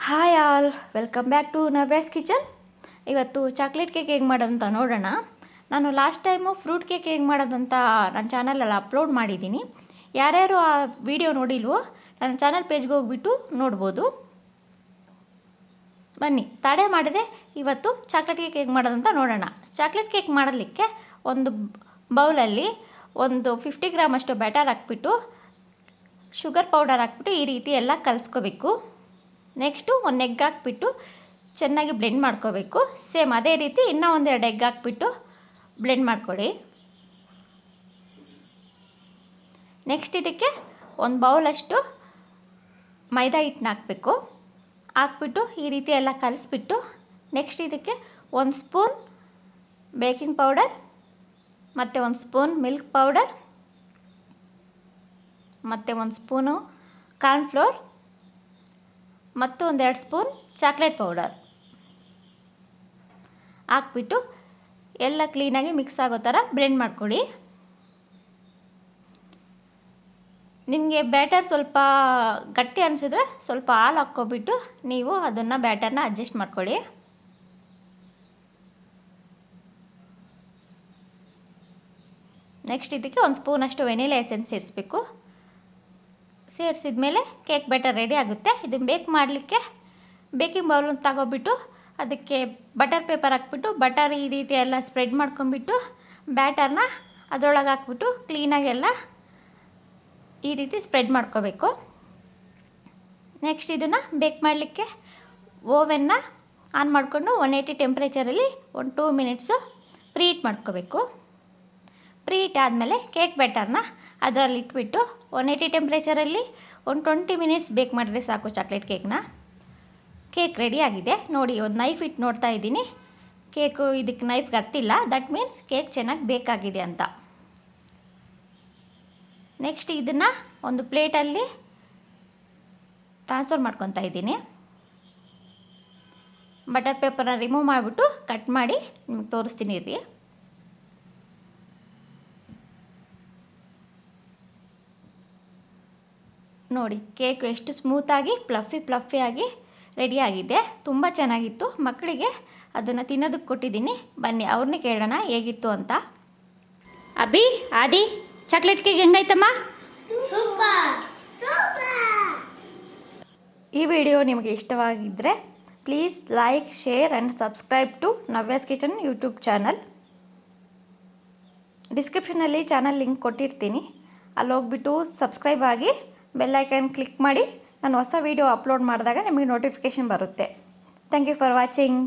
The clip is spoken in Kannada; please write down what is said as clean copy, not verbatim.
Hi all, welcome back to Navya's kitchen. ಇವತ್ತು ಚಾಕ್ಲೇಟ್ ಕೇಕ್ ಹೇಗೆ ಮಾಡೋದಂತ ನೋಡೋಣ. ನಾನು ಲಾಸ್ಟ್ ಟೈಮು ಫ್ರೂಟ್ ಕೇಕ್ ಹೇಗೆ ಮಾಡೋದಂತ ನನ್ನ ಚಾನಲಲ್ಲಿ ಅಪ್ಲೋಡ್ ಮಾಡಿದ್ದೀನಿ. ಯಾರ್ಯಾರು ಆ ವಿಡಿಯೋ ನೋಡಿಲ್ವೋ ನನ್ನ ಚಾನಲ್ ಪೇಜ್ಗೆ ಹೋಗ್ಬಿಟ್ಟು ನೋಡ್ಬೋದು. ಬನ್ನಿ ತಡೆ ಮಾಡಿದೆ ಇವತ್ತು ಚಾಕ್ಲೇಟ್ ಕೇಕ್ ಹೇಗೆ ಮಾಡೋದಂತ ನೋಡೋಣ. ಚಾಕ್ಲೇಟ್ ಕೇಕ್ ಮಾಡಲಿಕ್ಕೆ ಒಂದು ಬೌಲಲ್ಲಿ ಒಂದು 50 ಗ್ರಾಮ್ ಅಷ್ಟು ಬ್ಯಾಟರ್ ಹಾಕ್ಬಿಟ್ಟು ಶುಗರ್ ಪೌಡರ್ ಹಾಕ್ಬಿಟ್ಟು ಈ ರೀತಿ ಎಲ್ಲ ಕಲಿಸ್ಕೋಬೇಕು. ನೆಕ್ಸ್ಟು ಒಂದು ಎಗ್ ಹಾಕ್ಬಿಟ್ಟು ಚೆನ್ನಾಗಿ ಬ್ಲೆಂಡ್ ಮಾಡ್ಕೋಬೇಕು. ಸೇಮ್ ಅದೇ ರೀತಿ ಇನ್ನೂ ಒಂದೆರಡು ಎಗ್ ಹಾಕ್ಬಿಟ್ಟು ಬ್ಲೆಂಡ್ ಮಾಡ್ಕೊಳ್ಳಿ. ನೆಕ್ಸ್ಟ್ ಇದಕ್ಕೆ ಒಂದು ಬೌಲಷ್ಟು ಮೈದಾ ಹಿಟ್ಟನ್ನ ಹಾಕಬೇಕು. ಹಾಕ್ಬಿಟ್ಟು ಈ ರೀತಿ ಎಲ್ಲ ಕಲಿಸ್ಬಿಟ್ಟು ನೆಕ್ಸ್ಟ್ ಇದಕ್ಕೆ 1 ಸ್ಪೂನ್ ಬೇಕಿಂಗ್ ಪೌಡರ್ ಮತ್ತು 1 ಸ್ಪೂನ್ ಮಿಲ್ಕ್ ಪೌಡರ್ ಮತ್ತು 1 ಸ್ಪೂನು ಕಾರ್ನ್ಫ್ಲೋರ್ ಮತ್ತು 1-2 ಸ್ಪೂನ್ ಚಾಕ್ಲೇಟ್ ಪೌಡರ್ ಹಾಕ್ಬಿಟ್ಟು ಎಲ್ಲ ಕ್ಲೀನಾಗಿ ಮಿಕ್ಸ್ ಆಗೋ ಥರ ಬ್ಲೆಂಡ್ ಮಾಡ್ಕೊಳ್ಳಿ. ನಿಮಗೆ ಬ್ಯಾಟರ್ ಸ್ವಲ್ಪ ಗಟ್ಟಿ ಅನಿಸಿದ್ರೆ ಸ್ವಲ್ಪ ಹಾಲು ಹಾಕ್ಕೊಬಿಟ್ಟು ನೀವು ಅದನ್ನು ಬ್ಯಾಟರ್ನ ಅಡ್ಜಸ್ಟ್ ಮಾಡ್ಕೊಳ್ಳಿ. ನೆಕ್ಸ್ಟ್ ಇದಕ್ಕೆ 1 ಸ್ಪೂನಷ್ಟು ವೆನಿಲಾ ಎಸೆನ್ಸ್ ಸೇರಿಸ್ಬೇಕು. ಸೇರಿಸಿದ ಮೇಲೆ ಕೇಕ್ ಬ್ಯಾಟರ್ ರೆಡಿ ಆಗುತ್ತೆ. ಇದನ್ನು ಬೇಕ್ ಮಾಡಲಿಕ್ಕೆ ಬೇಕಿಂಗ್ ಬೌಲನ್ನು ತಗೊಬಿಟ್ಟು ಅದಕ್ಕೆ ಬಟರ್ ಪೇಪರ್ ಹಾಕ್ಬಿಟ್ಟು ಬಟರ್ ಈ ರೀತಿ ಎಲ್ಲ ಸ್ಪ್ರೆಡ್ ಮಾಡ್ಕೊಂಬಿಟ್ಟು ಬ್ಯಾಟರ್ನ ಅದರೊಳಗೆ ಹಾಕ್ಬಿಟ್ಟು ಕ್ಲೀನಾಗೆಲ್ಲ ಈ ರೀತಿ ಸ್ಪ್ರೆಡ್ ಮಾಡ್ಕೋಬೇಕು. ನೆಕ್ಸ್ಟ್ ಇದನ್ನು ಬೇಕ್ ಮಾಡಲಿಕ್ಕೆ ಓವೆನ್ನ ಆನ್ ಮಾಡಿಕೊಂಡು 180 ಟೆಂಪ್ರೇಚರಲ್ಲಿ 2 ಮಿನಿಟ್ಸು ಪ್ರೀಹೀಟ್ ಮಾಡ್ಕೋಬೇಕು. ಪ್ರೀಹೀಟ್ ಆದಮೇಲೆ ಕೇಕ್ ಬ್ಯಾಟರ್ನ ಅದರಲ್ಲಿ ಇಟ್ಬಿಟ್ಟು 180 ಟೆಂಪ್ರೇಚರಲ್ಲಿ 20 ಮಿನಿಟ್ಸ್ ಬೇಕ್ ಮಾಡಿದ್ರೆ ಸಾಕು ಚಾಕ್ಲೇಟ್ ಕೇಕ್ನ. ಕೇಕ್ ರೆಡಿ ಆಗಿದೆ ನೋಡಿ. ಒಂದು ನೈಫ್ ಇಟ್ಟು ನೋಡ್ತಾ ಇದ್ದೀನಿ. ಕೇಕು ಇದಕ್ಕೆ ನೈಫ್ಗೆ ಹತ್ತಿಲ್ಲ, ದಟ್ ಮೀನ್ಸ್ ಕೇಕ್ ಚೆನ್ನಾಗಿ ಬೇಕಾಗಿದೆ ಅಂತ. ನೆಕ್ಸ್ಟ್ ಇದನ್ನು ಒಂದು ಪ್ಲೇಟಲ್ಲಿ ಟ್ರಾನ್ಸ್ಫರ್ ಮಾಡ್ಕೊತಾ ಇದ್ದೀನಿ. ಬಟರ್ ಪೇಪರ್ನ ರಿಮೂವ್ ಮಾಡಿಬಿಟ್ಟು ಕಟ್ ಮಾಡಿ ನಿಮಗೆ ತೋರಿಸ್ತೀನಿ ರೀ. ನೋಡಿ ಕೇಕ್ ಎಷ್ಟು ಸ್ಮೂತಾಗಿ ಫ್ಲಫಿಯಾಗಿ ರೆಡಿಯಾಗಿದೆ. ತುಂಬ ಚೆನ್ನಾಗಿತ್ತು. ಮಕ್ಕಳಿಗೆ ಅದನ್ನು ತಿನ್ನೋದಕ್ಕೆ ಕೊಟ್ಟಿದ್ದೀನಿ. ಬನ್ನಿ ಅವ್ರನ್ನೇ ಕೇಳೋಣ ಹೇಗಿತ್ತು ಅಂತ. ಅಭಿ, ಆದಿ, ಚಾಕ್ಲೇಟ್ ಕೇಕ್ ಹೆಂಗಾಯ್ತಮ್ಮ? ಈ ವಿಡಿಯೋ ನಿಮಗೆ ಇಷ್ಟವಾಗಿದ್ದರೆ please like, share and subscribe to Navya's kitchen YouTube channel. ಡಿಸ್ಕ್ರಿಪ್ಷನಲ್ಲಿ ಚಾನಲ್ ಲಿಂಕ್ ಕೊಟ್ಟಿರ್ತೀನಿ, ಅಲ್ಲಿ ಹೋಗ್ಬಿಟ್ಟು ಸಬ್ಸ್ಕ್ರೈಬ್ ಆಗಿ ಬೆಲ್ ಐಕಾನ್ ಕ್ಲಿಕ್ ಮಾಡಿ. ನಾನು ಹೊಸ ವೀಡಿಯೋ ಅಪ್ಲೋಡ್ ಮಾಡಿದಾಗ ನಿಮಗೆ ನೋಟಿಫಿಕೇಷನ್ ಬರುತ್ತೆ. Thank you for watching.